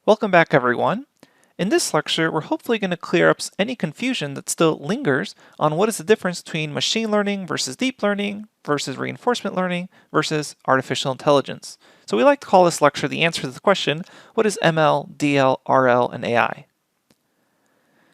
Welcome back, everyone. In this lecture, we're hopefully going to clear up any confusion that still lingers on what is the difference between machine learning versus deep learning versus reinforcement learning versus artificial intelligence. So we like to call this lecture the answer to the question, what is ML, DL, RL, and AI?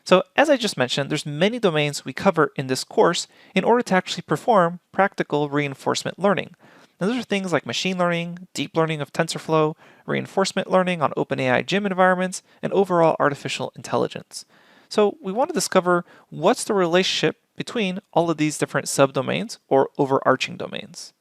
So as I just mentioned, there's many domains we cover in this course in order to actually perform practical reinforcement learning. Now, those are things like machine learning, deep learning of TensorFlow, reinforcement learning on OpenAI GYM environments, and overall artificial intelligence. So we want to discover what's the relationship between all of these different subdomains or overarching domains.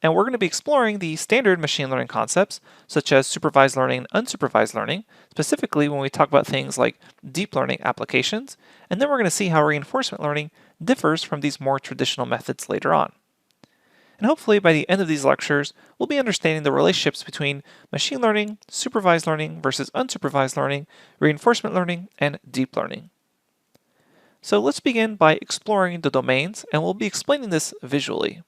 And we're going to be exploring the standard machine learning concepts, such as supervised learning and unsupervised learning, specifically when we talk about things like deep learning applications, and then we're going to see how reinforcement learning differs from these more traditional methods later on. And hopefully by the end of these lectures, we'll be understanding the relationships between machine learning, supervised learning versus unsupervised learning, reinforcement learning, and deep learning. So let's begin by exploring the domains, and we'll be explaining this visually.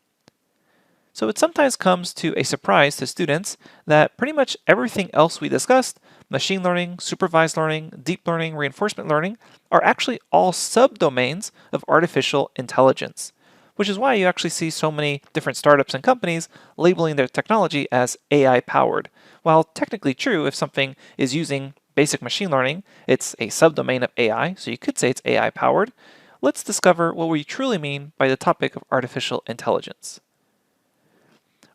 So it sometimes comes to a surprise to students that pretty much everything else we discussed, machine learning, supervised learning, deep learning, reinforcement learning, are actually all subdomains of artificial intelligence, which is why you actually see so many different startups and companies labeling their technology as AI powered. While technically true, if something is using basic machine learning, it's a subdomain of AI, so you could say it's AI powered. Let's discover what we truly mean by the topic of artificial intelligence.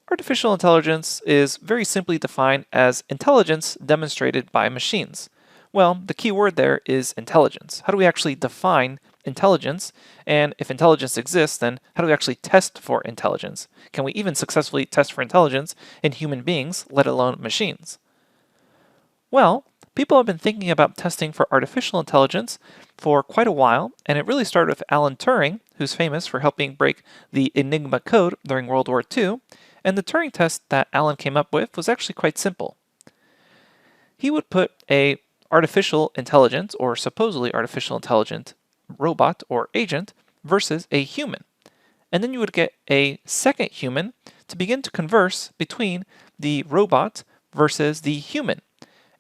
Artificial intelligence is very simply defined as intelligence demonstrated by machines. Well, the key word there is intelligence. How do we actually define intelligence? And if intelligence exists, then how do we actually test for intelligence? Can we even successfully test for intelligence in human beings, let alone machines? Well, people have been thinking about testing for artificial intelligence for quite a while, and it really started with Alan Turing, who's famous for helping break the Enigma code during World War II. And the Turing test that Alan came up with was actually quite simple. He would put a artificial intelligence or supposedly artificial intelligent robot or agent versus a human. And then you would get a second human to begin to converse between the robot versus the human.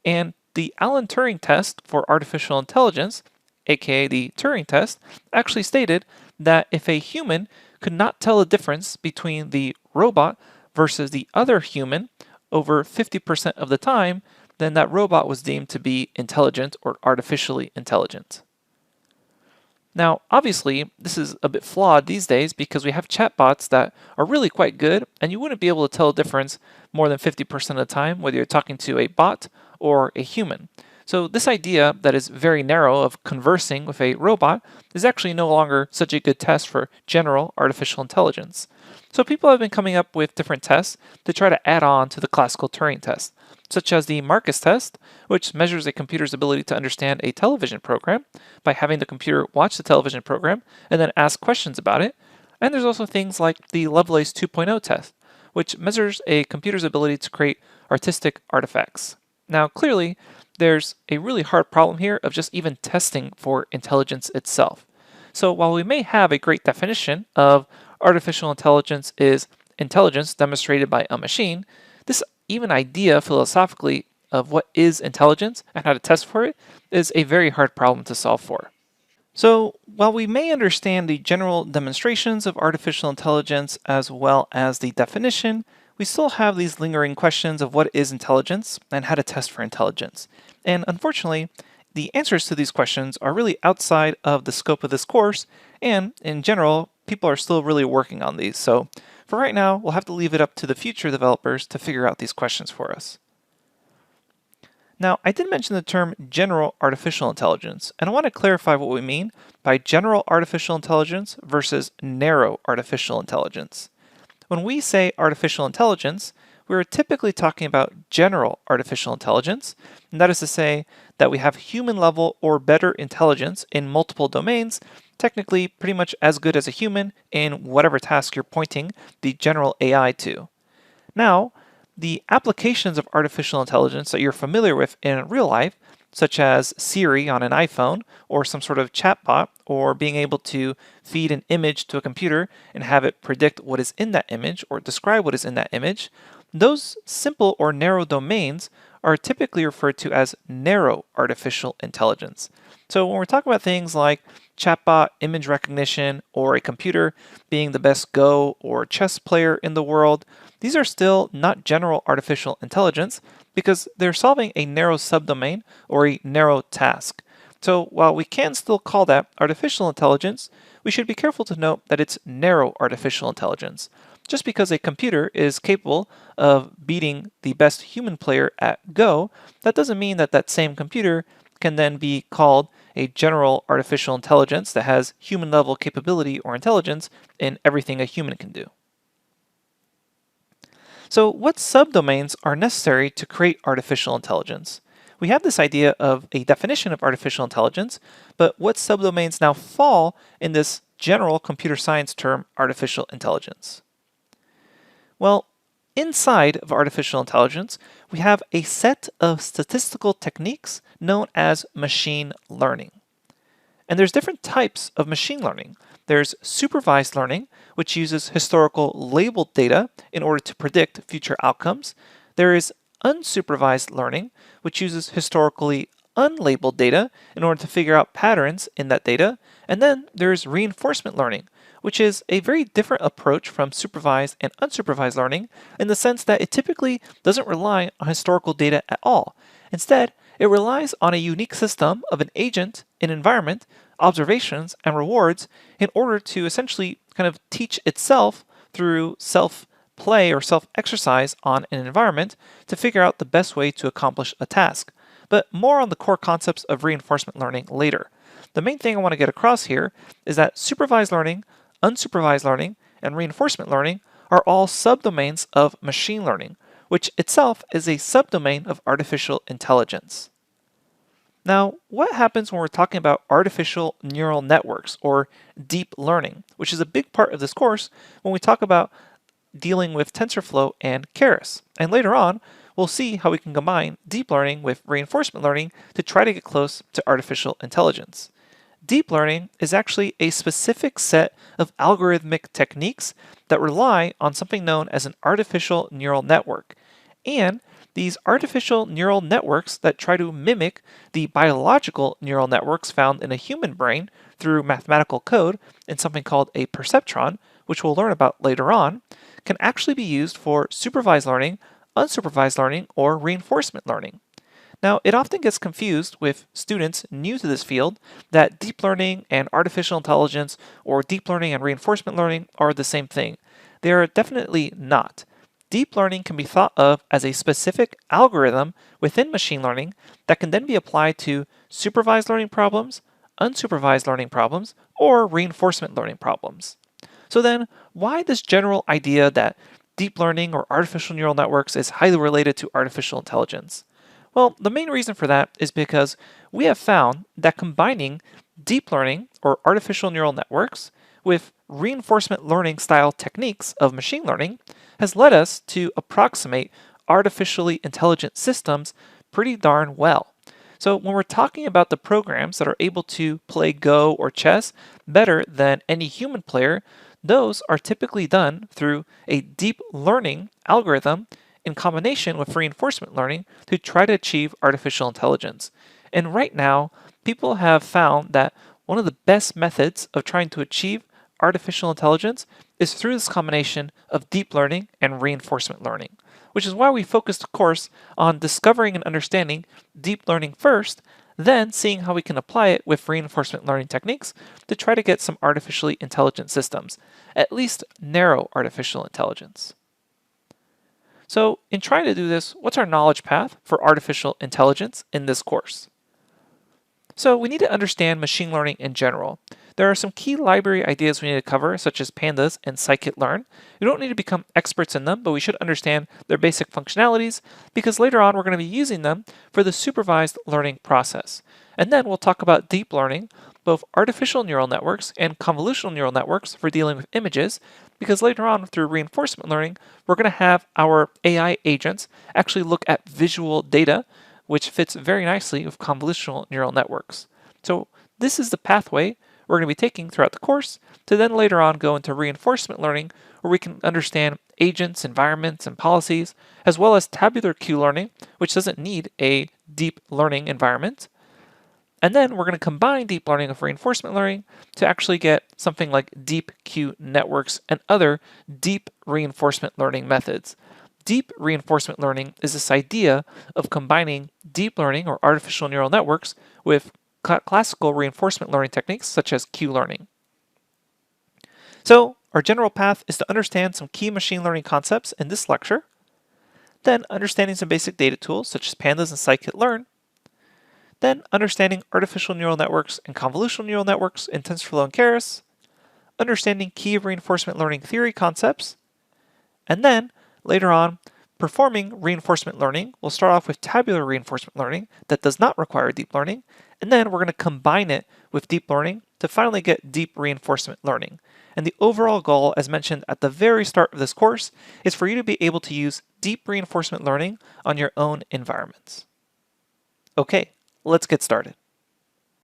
And the Alan Turing test for artificial intelligence, aka the Turing test, actually stated that if a human could not tell the difference between the robot versus the other human over 50% of the time, then that robot was deemed to be intelligent or artificially intelligent. Now, obviously, this is a bit flawed these days because we have chatbots that are really quite good, and you wouldn't be able to tell the difference more than 50% of the time, whether you're talking to a bot or a human. So this idea that is very narrow of conversing with a robot is actually no longer such a good test for general artificial intelligence. So people have been coming up with different tests to try to add on to the classical Turing test, such as the Marcus test, which measures a computer's ability to understand a television program by having the computer watch the television program and then ask questions about it. And there's also things like the Lovelace 2.0 test, which measures a computer's ability to create artistic artifacts. Now, clearly, there's a really hard problem here of just even testing for intelligence itself. So while we may have a great definition of artificial intelligence is intelligence demonstrated by a machine, this even idea philosophically of what is intelligence and how to test for it is a very hard problem to solve for. So while we may understand the general demonstrations of artificial intelligence as well as the definition, we still have these lingering questions of what is intelligence and how to test for intelligence. And unfortunately, the answers to these questions are really outside of the scope of this course, and in general, people are still really working on these. So for right now, we'll have to leave it up to the future developers to figure out these questions for us. Now, I did mention the term general artificial intelligence, and I want to clarify what we mean by general artificial intelligence versus narrow artificial intelligence. When we say artificial intelligence, we're typically talking about general artificial intelligence, and that is to say that we have human level or better intelligence in multiple domains, technically pretty much as good as a human in whatever task you're pointing the general AI to. Now, the applications of artificial intelligence that you're familiar with in real life, such as Siri on an iPhone, or some sort of chatbot, or being able to feed an image to a computer and have it predict what is in that image or describe what is in that image, Those simple or narrow domains are typically referred to as narrow artificial intelligence. So when we're talking about things like chatbot image recognition or a computer being the best Go or chess player in the world, these are still not general artificial intelligence because they're solving a narrow subdomain or a narrow task. So while we can still call that artificial intelligence, we should be careful to note that it's narrow artificial intelligence. Just because a computer is capable of beating the best human player at Go, that doesn't mean that that same computer can then be called a general artificial intelligence that has human level capability or intelligence in everything a human can do. So what subdomains are necessary to create artificial intelligence? We have this idea of a definition of artificial intelligence, but what subdomains now fall in this general computer science term artificial intelligence? Well, inside of artificial intelligence, we have a set of statistical techniques known as machine learning. And there's different types of machine learning. There's supervised learning, which uses historical labeled data in order to predict future outcomes. There is unsupervised learning, which uses historically unlabeled data in order to figure out patterns in that data. And then there's reinforcement learning, which is a very different approach from supervised and unsupervised learning in the sense that it typically doesn't rely on historical data at all. Instead, it relies on a unique system of an agent, an environment, observations, and rewards in order to essentially kind of teach itself through self-play or self-exercise on an environment to figure out the best way to accomplish a task. But more on the core concepts of reinforcement learning later. The main thing I want to get across here is that supervised learning, unsupervised learning, and reinforcement learning are all subdomains of machine learning, which itself is a subdomain of artificial intelligence. Now, what happens when we're talking about artificial neural networks or deep learning, which is a big part of this course when we talk about dealing with TensorFlow and Keras. And later on, we'll see how we can combine deep learning with reinforcement learning to try to get close to artificial intelligence. Deep learning is actually a specific set of algorithmic techniques that rely on something known as an artificial neural network. And these artificial neural networks that try to mimic the biological neural networks found in a human brain through mathematical code in something called a perceptron, which we'll learn about later on, can actually be used for supervised learning, unsupervised learning, or reinforcement learning. Now, it often gets confused with students new to this field that deep learning and artificial intelligence or deep learning and reinforcement learning are the same thing. They are definitely not. Deep learning can be thought of as a specific algorithm within machine learning that can then be applied to supervised learning problems, unsupervised learning problems, or reinforcement learning problems. So then, why this general idea that deep learning or artificial neural networks is highly related to artificial intelligence? Well, the main reason for that is because we have found that combining deep learning or artificial neural networks with reinforcement learning style techniques of machine learning has led us to approximate artificially intelligent systems pretty darn well. So when we're talking about the programs that are able to play Go or chess better than any human player, those are typically done through a deep learning algorithm in combination with reinforcement learning to try to achieve artificial intelligence. And right now, people have found that one of the best methods of trying to achieve artificial intelligence is through this combination of deep learning and reinforcement learning, which is why we focused the course on discovering and understanding deep learning first, then seeing how we can apply it with reinforcement learning techniques to try to get some artificially intelligent systems, at least narrow artificial intelligence. So in trying to do this, what's our knowledge path for artificial intelligence in this course? So we need to understand machine learning in general. There are some key library ideas we need to cover, such as pandas and scikit-learn. We don't need to become experts in them, but we should understand their basic functionalities because later on we're going to be using them for the supervised learning process. And then we'll talk about deep learning, both artificial neural networks and convolutional neural networks for dealing with images, because later on through reinforcement learning, we're going to have our AI agents actually look at visual data, which fits very nicely with convolutional neural networks. So this is the pathway we're going to be taking throughout the course to then later on go into reinforcement learning, where we can understand agents, environments, and policies, as well as tabular Q learning, which doesn't need a deep learning environment. And then we're going to combine deep learning with reinforcement learning to actually get something like deep Q networks and other deep reinforcement learning methods. Deep reinforcement learning is this idea of combining deep learning or artificial neural networks with classical reinforcement learning techniques such as Q learning. So our general path is to understand some key machine learning concepts in this lecture, then understanding some basic data tools such as pandas and scikit-learn, then understanding artificial neural networks and convolutional neural networks in TensorFlow and Keras, understanding key reinforcement learning theory concepts, and then later on, performing reinforcement learning. We'll start off with tabular reinforcement learning that does not require deep learning, and then we're going to combine it with deep learning to finally get deep reinforcement learning. And the overall goal, as mentioned at the very start of this course, is for you to be able to use deep reinforcement learning on your own environments. Okay, let's get started.